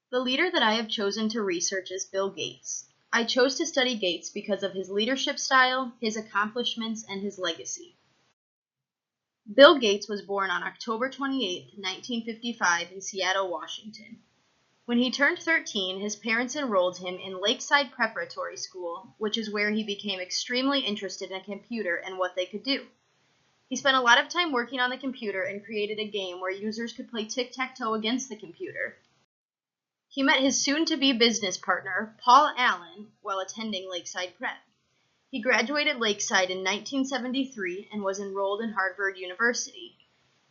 The leader that I have chosen to research is Bill Gates. I chose to study Gates because of his leadership style, his accomplishments, and his legacy. Bill Gates was born on October 28, 1955 in Seattle, Washington. When he turned 13, his parents enrolled him in Lakeside Preparatory School, which is where he became extremely interested in a computer and what they could do. He spent a lot of time working on the computer and created a game where users could play tic-tac-toe against the computer. He met his soon-to-be business partner, Paul Allen, while attending Lakeside Prep. He graduated Lakeside in 1973 and was enrolled in Harvard University.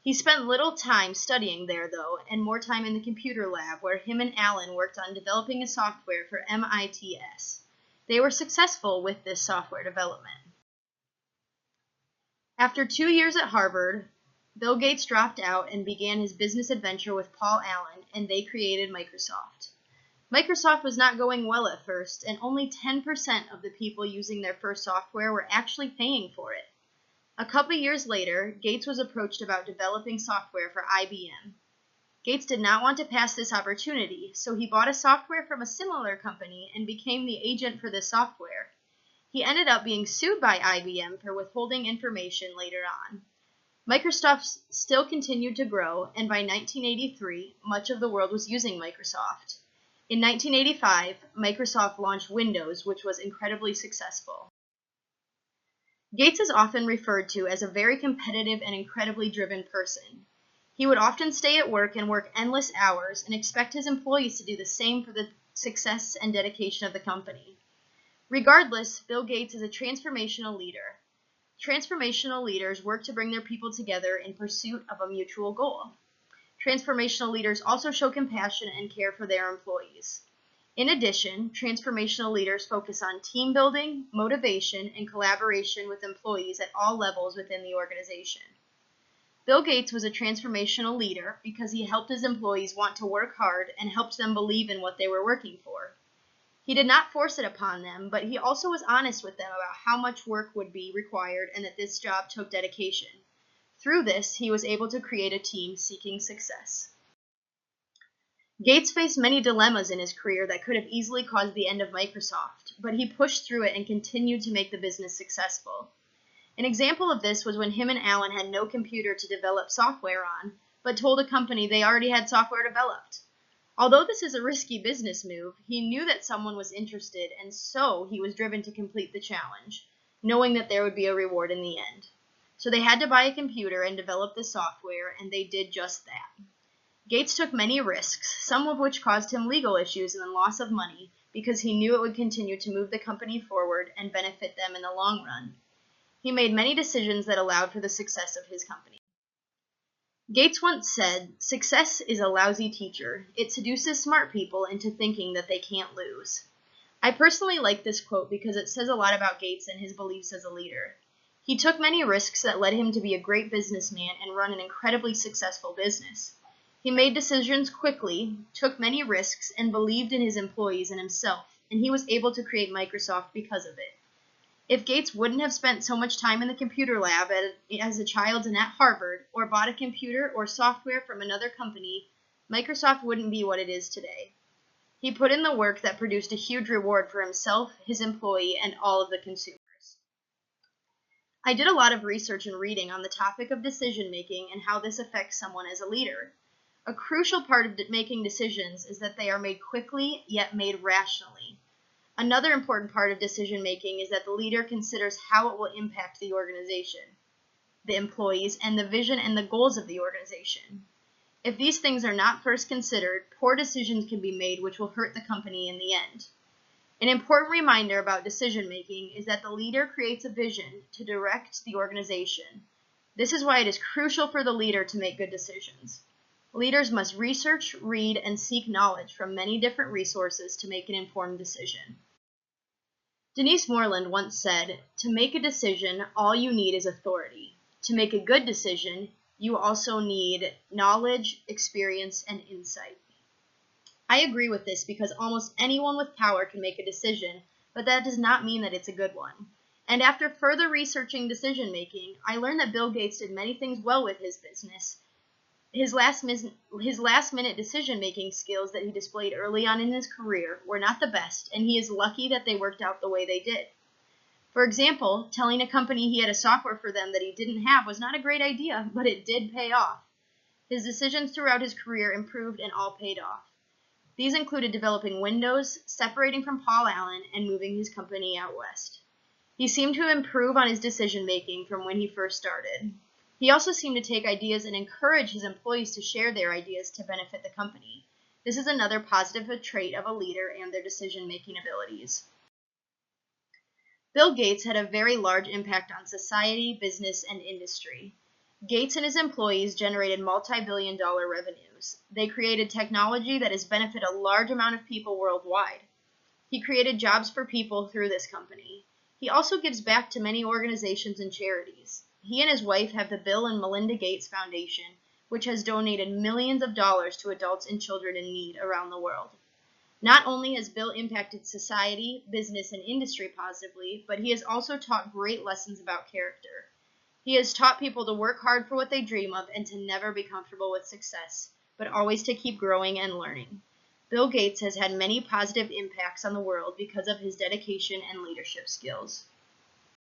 He spent little time studying there, though, and more time in the computer lab, where him and Allen worked on developing a software for MITS. They were successful with this software development. After 2 years at Harvard, Bill Gates dropped out and began his business adventure with Paul Allen, and they created Microsoft. Microsoft was not going well at first, and only 10% of the people using their first software were actually paying for it. A couple years later, Gates was approached about developing software for IBM. Gates did not want to pass this opportunity, so he bought a software from a similar company and became the agent for this software. He ended up being sued by IBM for withholding information later on. Microsoft still continued to grow, and by 1983, much of the world was using Microsoft. In 1985, Microsoft launched Windows, which was incredibly successful. Gates is often referred to as a very competitive and incredibly driven person. He would often stay at work and work endless hours and expect his employees to do the same for the success and dedication of the company. Regardless, Bill Gates is a transformational leader. Transformational leaders work to bring their people together in pursuit of a mutual goal. Transformational leaders also show compassion and care for their employees. In addition, transformational leaders focus on team building, motivation, and collaboration with employees at all levels within the organization. Bill Gates was a transformational leader because he helped his employees want to work hard and helped them believe in what they were working for. He did not force it upon them, but he also was honest with them about how much work would be required and that this job took dedication. Through this, he was able to create a team seeking success. Gates faced many dilemmas in his career that could have easily caused the end of Microsoft, but he pushed through it and continued to make the business successful. An example of this was when him and Allen had no computer to develop software on, but told a company they already had software developed. Although this is a risky business move, he knew that someone was interested, and so he was driven to complete the challenge, knowing that there would be a reward in the end. So they had to buy a computer and develop the software, and they did just that. Gates took many risks, some of which caused him legal issues and loss of money, because he knew it would continue to move the company forward and benefit them in the long run. He made many decisions that allowed for the success of his company. Gates once said, "Success is a lousy teacher. It seduces smart people into thinking that they can't lose." I personally like this quote because it says a lot about Gates and his beliefs as a leader. He took many risks that led him to be a great businessman and run an incredibly successful business. He made decisions quickly, took many risks, and believed in his employees and himself, and he was able to create Microsoft because of it. If Gates wouldn't have spent so much time in the computer lab as a child and at Harvard, or bought a computer or software from another company, Microsoft wouldn't be what it is today. He put in the work that produced a huge reward for himself, his employee, and all of the consumers. I did a lot of research and reading on the topic of decision making and how this affects someone as a leader. A crucial part of making decisions is that they are made quickly, yet made rationally. Another important part of decision making is that the leader considers how it will impact the organization, the employees, and the vision and the goals of the organization. If these things are not first considered, poor decisions can be made which will hurt the company in the end. An important reminder about decision making is that the leader creates a vision to direct the organization. This is why it is crucial for the leader to make good decisions. Leaders must research, read, and seek knowledge from many different resources to make an informed decision. Denise Moreland once said, "To make a decision, all you need is authority. To make a good decision, you also need knowledge, experience, and insight." I agree with this because almost anyone with power can make a decision, but that does not mean that it's a good one. And after further researching decision making, I learned that Bill Gates did many things well with his business. His last-minute decision-making skills that he displayed early on in his career were not the best, and he is lucky that they worked out the way they did. For example, telling a company he had a software for them that he didn't have was not a great idea, but it did pay off. His decisions throughout his career improved and all paid off. These included developing Windows, separating from Paul Allen, and moving his company out west. He seemed to improve on his decision-making from when he first started. He also seemed to take ideas and encourage his employees to share their ideas to benefit the company. This is another positive trait of a leader and their decision-making abilities. Bill Gates had a very large impact on society, business, and industry. Gates and his employees generated multi-billion-dollar revenues. They created technology that has benefited a large amount of people worldwide. He created jobs for people through this company. He also gives back to many organizations and charities. He and his wife have the Bill and Melinda Gates Foundation, which has donated millions of dollars to adults and children in need around the world. Not only has Bill impacted society, business, and industry positively, but he has also taught great lessons about character. He has taught people to work hard for what they dream of and to never be comfortable with success, but always to keep growing and learning. Bill Gates has had many positive impacts on the world because of his dedication and leadership skills.